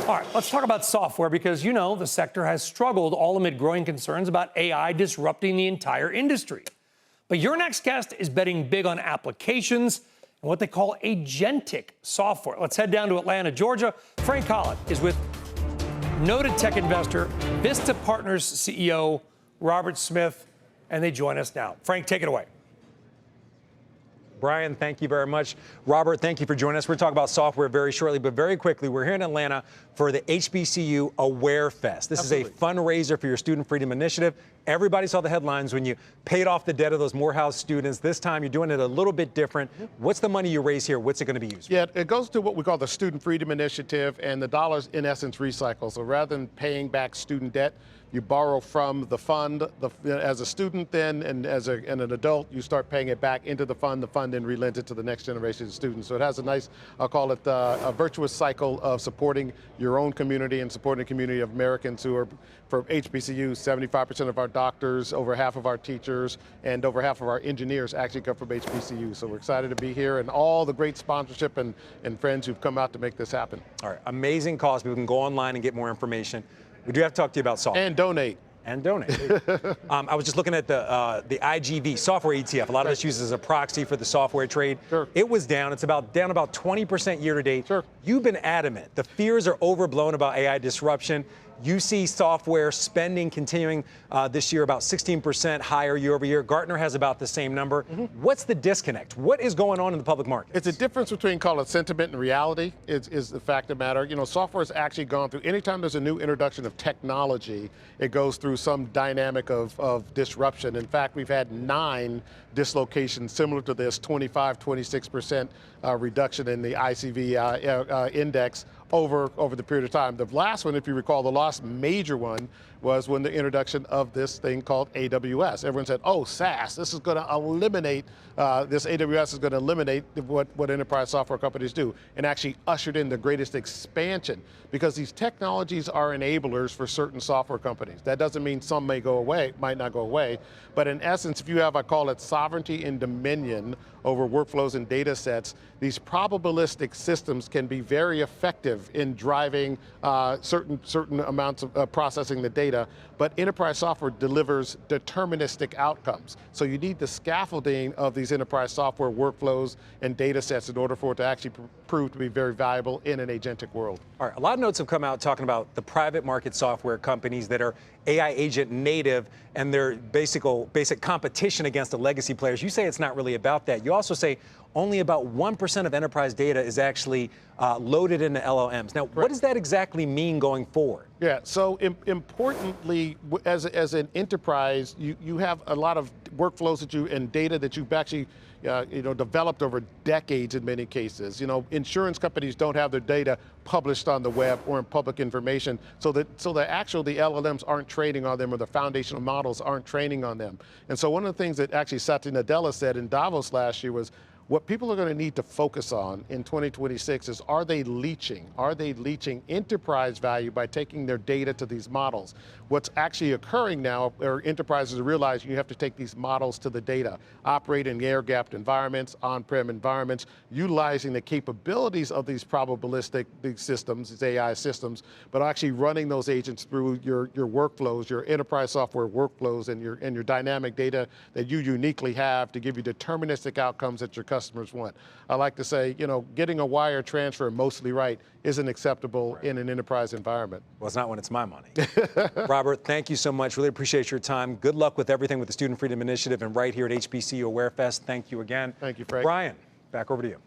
All right, let's talk about software because, the sector has struggled all amid growing concerns about AI disrupting the entire industry. But your next guest is betting big on applications and what they call agentic software. Let's head down to Atlanta, Georgia. Frank Collett is with noted tech investor, Vista Partners CEO, Robert Smith, and they join us now. Frank, take it away. Brian, thank you very much. Robert, thank you for joining us. We're talking about software very shortly, but very quickly, we're here in Atlanta for the HBCU Aware Fest. This is a fundraiser for your Student Freedom Initiative. Everybody saw the headlines when you paid off the debt of those Morehouse students. This time, you're doing it a little bit different. What's the money you raise here? What's it going to be used for? Yeah, it goes to what we call the Student Freedom Initiative, and the dollars, in essence, recycle. So rather than paying back student debt, you borrow from the fund. As a student then, and as an adult, you start paying it back into the fund then relents it to the next generation of students. So it has a nice, I'll call it a virtuous cycle of supporting your own community and supporting the community of Americans who are, for HBCUs, 75% of our doctors, over half of our teachers, and over half of our engineers actually come from HBCUs. So we're excited to be here, and all the great sponsorship and friends who've come out to make this happen. All right, amazing cause. People can go online and get more information. We do have to talk to you about software. And donate. And donate. I was just looking at the IGV software ETF. A lot of us use it as a proxy for the software trade. Sure. It was down. It's down about 20% year to date. Sure. You've been adamant. The fears are overblown about AI disruption. You see software spending continuing this year about 16% higher year over year. Gartner has about the same number. What's the disconnect? What is going on in the public market? It's a difference between, call it sentiment and reality, is the fact of the matter. Software has actually gone through, anytime there's a new introduction of technology, it goes through some dynamic of disruption. In fact, we've had 9 dislocations similar to this, 26% reduction in the ICV index over the period of time. The last one, if you recall, the last major one was when the introduction of this thing called AWS. Everyone said, oh, SaaS, this is going to eliminate, this AWS is going to eliminate what enterprise software companies do, and actually ushered in the greatest expansion, because these technologies are enablers for certain software companies. That doesn't mean some may go away, might not go away, but in essence, if you have, I call it sovereignty and dominion over workflows and data sets, these probabilistic systems can be very effective in driving certain amounts of processing the data, but enterprise software delivers deterministic outcomes. So you need the scaffolding of these enterprise software workflows and data sets in order for it to actually prove to be very valuable in an agentic world. All right, a lot of notes have come out talking about the private market software companies that are AI agent native and their basic competition against the legacy players. You say it's not really about that. You also say only about 1% of enterprise data is actually loaded into LLMs. Now, what does that exactly mean going forward? Yeah, so importantly, as an enterprise, you have a lot of workflows and data that you've actually developed over decades in many cases. Insurance companies don't have their data published on the web or in public information, so the LLMs aren't training on them, or the foundational models aren't training on them. And so one of the things that actually Satya Nadella said in Davos last year was, what people are going to need to focus on in 2026 is, are they leaching enterprise value by taking their data to these models? What's actually occurring now are enterprises realize you have to take these models to the data, operate in air-gapped environments, on-prem environments, utilizing the capabilities of these probabilistic systems, these AI systems, but actually running those agents through your workflows, your enterprise software workflows, and your dynamic data that you uniquely have to give you deterministic outcomes that your customers want. I like to say, getting a wire transfer mostly right isn't acceptable in an enterprise environment. Well, it's not when it's my money. Robert, thank you so much. Really appreciate your time. Good luck with everything with the Student Freedom Initiative and right here at HBCU Aware Fest. Thank you again. Thank you, Frank. Brian, back over to you.